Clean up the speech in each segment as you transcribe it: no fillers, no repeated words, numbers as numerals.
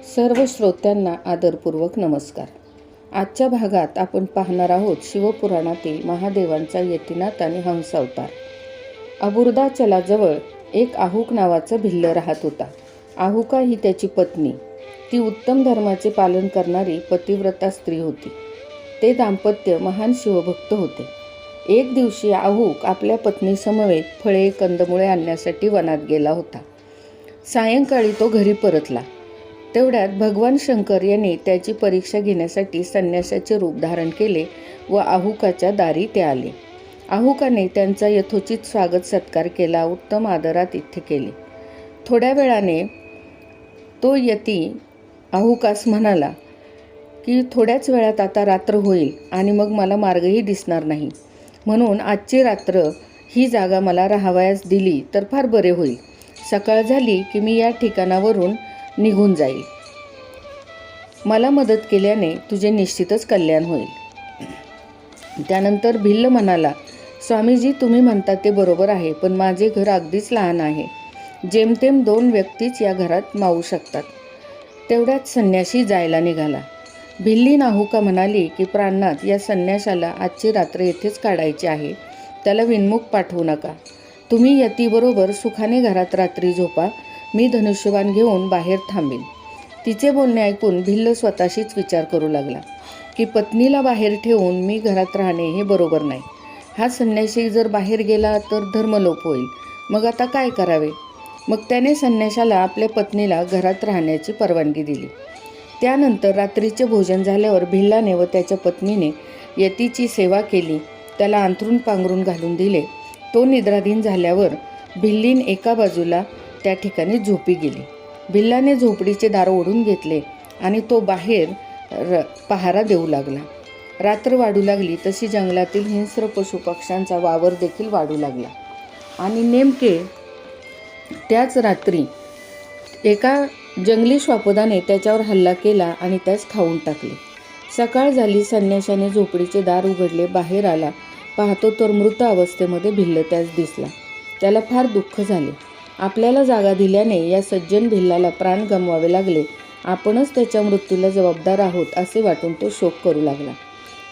सर्व श्रोत्यांना आदरपूर्वक नमस्कार. आजच्या भागात आपण पाहणार आहोत शिवपुराणातील महादेवांचा यतीनाथ आणि हंस अवतार. अबुर्दाचलाजवळ एक आहुक नावाचा भिल्ल राहत होता. आहुका ही त्याची पत्नी. ती उत्तम धर्माचे पालन करणारी पतिव्रता स्त्री होती. ते दाम्पत्य महान शिवभक्त होते. एक दिवशी आहुक आपल्या पत्नीसमवेत फळे कंदमुळे आणण्यासाठी वनात गेला होता. सायंकाळी तो घरी परतला. तेवढ्यात भगवान शंकर यांनी त्याची परीक्षा घेण्यासाठी संन्यासाचे रूप धारण केले व आहुकाच्या दारी ते आले. आहुकाने त्यांचा यथोचित स्वागत सत्कार केला, उत्तम आदरातिथ्य केले. थोड्या वेळाने तो यती आहुकास म्हणाला की थोड्याच वेळात आता रात्र होईल आणि मग मला मार्गही दिसणार नाही, म्हणून आजची रात्र ही जागा मला राहावयास दिली तर फार बरे होईल. सकाळ झाली की मी या ठिकाणावरून निघून जाईल. मला मदत केल्याने तुझे निश्चितच कल्याण होईल. त्यानंतर भिल्ल म्हणाला, स्वामीजी, तुम्ही म्हणता ते बरोबर आहे, पण माझे घर अगदीच लहान आहे. जेमतेम 2 व्यक्तीच या घरात मावू शकतात. तेवढ्यात संन्यासी जायला निघाला. भिल्ली नाहुका म्हणाली की प्राणनाथ, या संन्याशाला आजची रात्र येथेच काढायची आहे. त्याला विनमुख पाठवू नका. तुम्ही यतीबरोबर सुखाने घरात रात्री झोपा. मी धनुष्यबाण घेऊन बाहेर थांबेन. तिचे बोलणे ऐकून भिल्ल स्वतःशीच विचार करू लागला की पत्नीला बाहेर ठेवून मी घरात राहणे हे बरोबर नाही. हा संन्यासी जर बाहेर गेला तर धर्मलोप होईल. मग आता काय करावे? मग त्याने संन्याशाला आपल्या पत्नीला घरात राहण्याची परवानगी दिली. त्यानंतर रात्रीचे भोजन झाल्यावर भिल्लाने व त्याच्या पत्नीने यतीची सेवा केली. त्याला अंथरूण पांघरून घालून दिले. तो निद्राधीन झाल्यावर भिल्लीन एका बाजूला त्या ठिकाणी झोपी गेली. भिल्लाने झोपडीचे दार ओढून घेतले आणि तो बाहेर पहारा देऊ लागला. रात्र वाढू लागली तशी जंगलातील हिंस्र पशुपक्ष्यांचा वावर देखील वाढू लागला आणि नेमके त्याच रात्री एका जंगली श्वापदाने त्याच्यावर हल्ला केला आणि त्यास खाऊन टाकले. सकाळ झाली. संन्याशाने झोपडीचे दार उघडले. बाहेर आला. पाहतो तर मृत अवस्थेमध्ये भिल्ल त्यास दिसला. त्याला फार दुःख झाले. आपल्याला जागा दिल्याने या सज्जन भिल्लाला प्राण गमवावे लागले. आपणच त्याच्या मृत्यूला जबाबदार आहोत असे वाटून तो शोक करू लागला.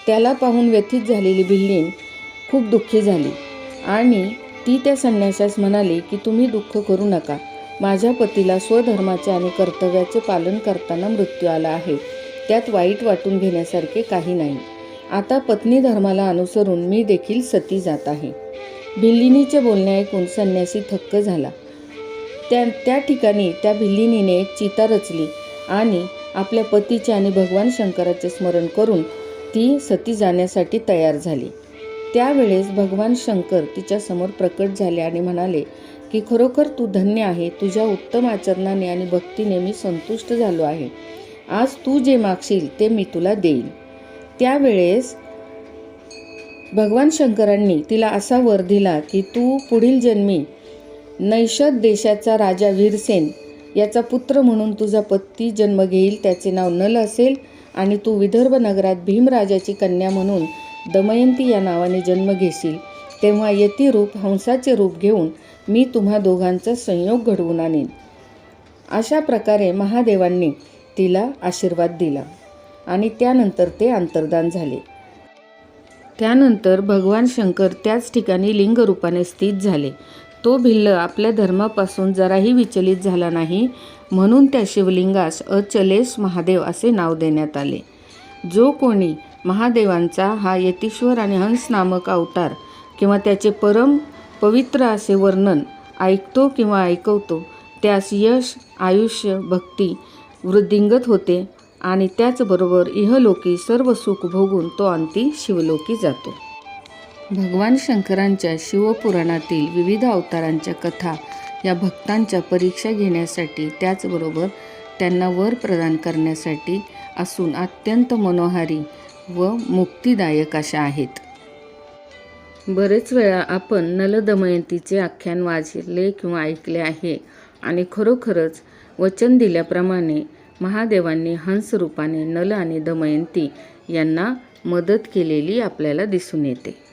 त्याला पाहून व्यथित झालेली भिल्लीन खूप दुःखी झाली आणि ती त्या संन्यासास म्हणाली की तुम्ही दुःख करू नका. माझ्या पतीला स्वधर्माचे आणि कर्तव्याचे पालन करताना मृत्यू आला आहे. त्यात वाईट वाटून घेण्यासारखे काही नाही. आता पत्नी धर्माला अनुसरून मी देखील सती जात आहे. भिल्लिनीचे बोलणे ऐकून संन्यासी थक्क झाला. त्या ठिकाणी त्या भिल्लिनीने एक चिता रचली आणि आपल्या पतीचे आणि भगवान शंकराचे स्मरण करून ती सती जाण्यासाठी तयार झाली. त्यावेळेस भगवान शंकर तिच्यासमोर प्रकट झाले आणि म्हणाले की खरोखर तू धन्य आहे. तुझ्या उत्तम आचरणाने आणि भक्तीने मी संतुष्ट झालो आहे. आज तू जे मागशील ते मी तुला देईन. त्यावेळेस भगवान शंकरांनी तिला असा वर दिला की तू पुढील जन्मी नैषद देशाचा राजा वीरसेन याचा पुत्र म्हणून तुझा पती जन्म घेईल. त्याचे नाव नल असेल आणि तू विदर्भ नगरात भीमराजाची कन्या म्हणून दमयंती या नावाने जन्म घेशील. तेव्हा यती रूप हंसाचे रूप घेऊन मी तुम्हा दोघांचा संयोग घडवून आणीन. अशा प्रकारे महादेवांनी तिला आशीर्वाद दिला आणि त्यानंतर ते अंतर्धान झाले. त्यानंतर भगवान शंकर त्याच ठिकाणी लिंगरूपाने स्थित झाले. तो भिल्ल आपल्या धर्मापासून जराही विचलित झाला नाही, म्हणून त्या शिवलिंगास अचलेश महादेव असे नाव देण्यात आले. जो कोणी महादेवांचा हा यतीश्वर आणि हंस नामक अवतार किंवा त्याचे परम पवित्र असे वर्णन ऐकतो किंवा ऐकवतो, त्यास यश, आयुष्य, भक्ती वृद्धिंगत होते आणि त्याचबरोबर इहलोकी सर्व सुख भोगून तो अंती शिवलोकी जातो. भगवान शंकरांच्या शिवपुराणातील विविध अवतारांच्या कथा या भक्तांच्या परीक्षा घेण्यासाठी, त्याचबरोबर त्यांना वर प्रदान करण्यासाठी असून अत्यंत मनोहारी व मुक्तिदायक अशा आहेत. बरेच वेळा आपण नल दमयंतीचे आख्यान वाचले किंवा ऐकले आहे आणि खरोखरच वचन दिल्याप्रमाणे महादेवांनी हंस रूपाने नल आणि दमयंती यांना मदत केलेली आपल्याला दिसून येते.